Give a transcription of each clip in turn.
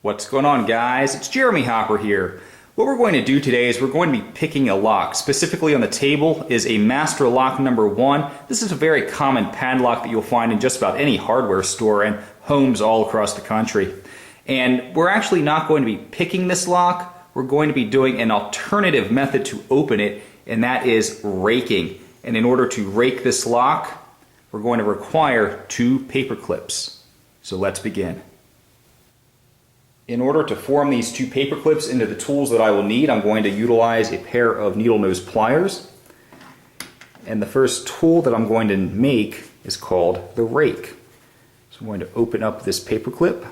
What's going on, guys? It's Jeremy Hopper here. What we're going to do today is we're going to be picking a lock. Specifically on the table is a master lock number 1. This is a very common padlock that you'll find in just about any hardware store and homes all across the country. And we're actually not going to be picking this lock. We're going to be doing an alternative method to open it, and that is raking. And in order to rake this lock, we're going to require 2 paper clips. So let's begin. In order to form these 2 paper clips into the tools that I will need, I'm going to utilize a pair of needle nose pliers. And the first tool that I'm going to make is called the rake. So I'm going to open up this paper clip,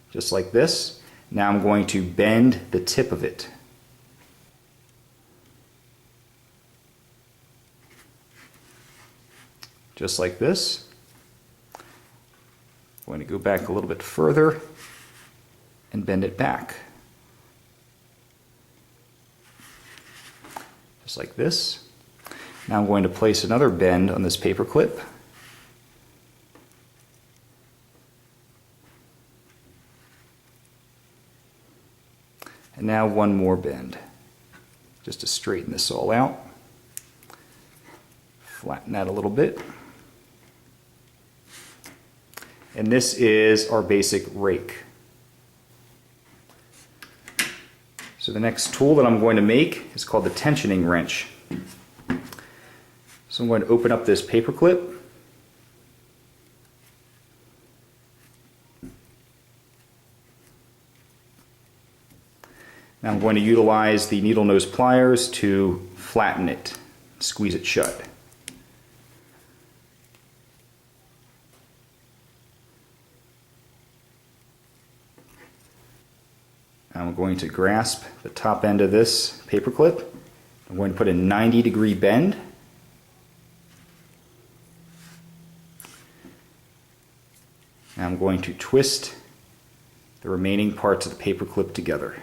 just like this. Now I'm going to bend the tip of it. Just like this. I'm going to go back a little bit further and bend it back. Just like this. Now I'm going to place another bend on this paper clip. And now one more bend, just to straighten this all out. Flatten that a little bit. And this is our basic rake. So the next tool that I'm going to make is called the tensioning wrench. So I'm going to open up this paper clip. Now I'm going to utilize the needle nose pliers to flatten it, squeeze it shut. I'm going to grasp the top end of this paper clip. I'm going to put a 90-degree bend. Now I'm going to twist the remaining parts of the paper clip together.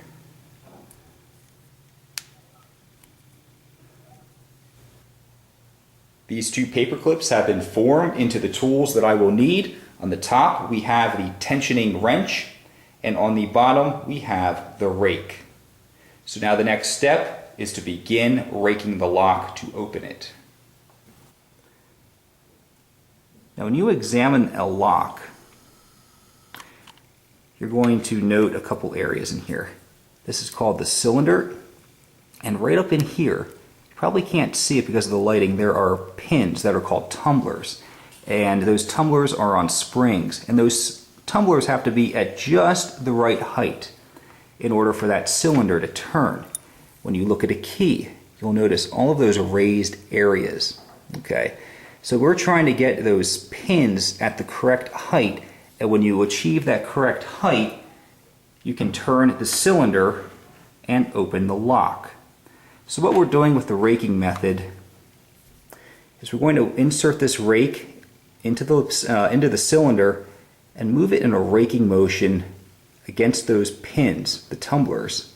These 2 paper clips have been formed into the tools that I will need. On the top we have the tensioning wrench, and on the bottom we have the rake. So now the next step is to begin raking the lock to open it. Now when you examine a lock, you're going to note a couple areas in here. This is called the cylinder, and right up in here, you probably can't see it because of the lighting, there are pins that are called tumblers. And those tumblers are on springs, and those tumblers have to be at just the right height in order for that cylinder to turn. When you look at a key, you'll notice all of those are raised areas. Okay, so we're trying to get those pins at the correct height, and when you achieve that correct height, you can turn the cylinder and open the lock. So what we're doing with the raking method is we're going to insert this rake into the cylinder and move it in a raking motion against those pins, the tumblers,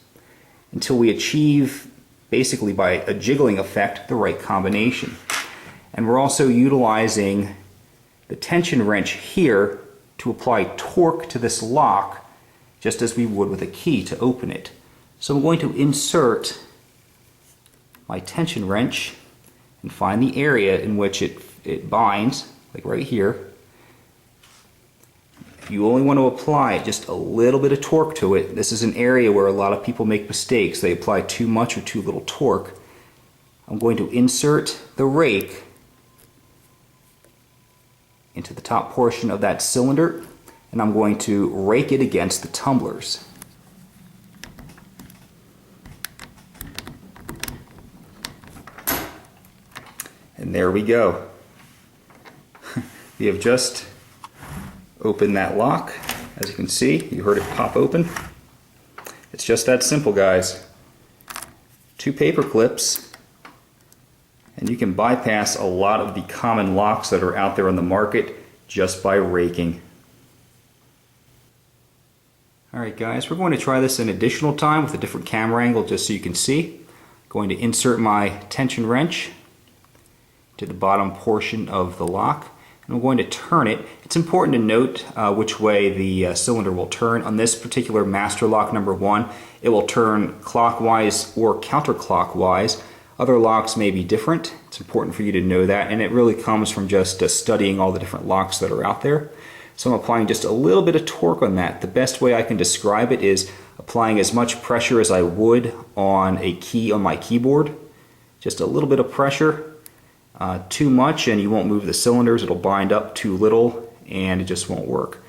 until we achieve, basically by a jiggling effect, the right combination. And we're also utilizing the tension wrench here to apply torque to this lock, just as we would with a key to open it. So I'm going to insert my tension wrench and find the area in which it binds, like right here. You only want to apply just a little bit of torque to it. This is an area where a lot of people make mistakes. They apply too much or too little torque. I'm going to insert the rake into the top portion of that cylinder, and I'm going to rake it against the tumblers. And there we go. We have just open that lock. As you can see, you heard it pop open. It's just that simple, guys. 2 paper clips, and you can bypass a lot of the common locks that are out there on the market just by raking. Alright guys, we're going to try this an additional time with a different camera angle just so you can see. Going to insert my tension wrench to the bottom portion of the lock. and I'm going to turn it. It's important to note which way the cylinder will turn. On this particular master lock number 1, it will turn clockwise or counterclockwise. Other locks may be different. It's important for you to know that, and it really comes from just studying all the different locks that are out there. So I'm applying just a little bit of torque on that. The best way I can describe it is applying as much pressure as I would on a key on my keyboard. Just a little bit of pressure. Too much and you won't move the cylinders. It'll bind up. Too little and it just won't work.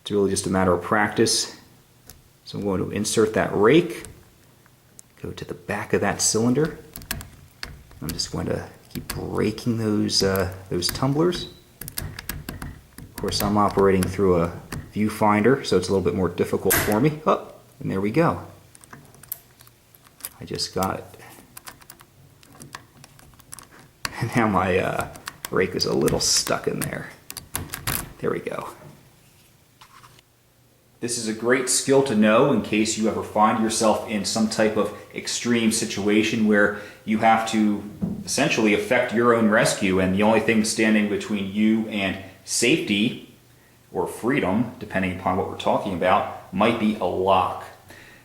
It's really just a matter of practice. So I'm going to insert that rake. Go to the back of that cylinder. I'm just going to keep raking those tumblers. Of course, I'm operating through a viewfinder, so it's a little bit more difficult for me. Oh, and there we go. I just got it. And now my rake is a little stuck in there. There we go. This is a great skill to know in case you ever find yourself in some type of extreme situation where you have to essentially effect your own rescue, and the only thing standing between you and safety or freedom, depending upon what we're talking about, might be a lock.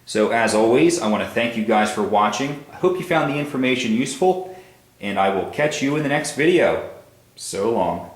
So as always, I want to thank you guys for watching. I hope you found the information useful, and I will catch you in the next video. So long.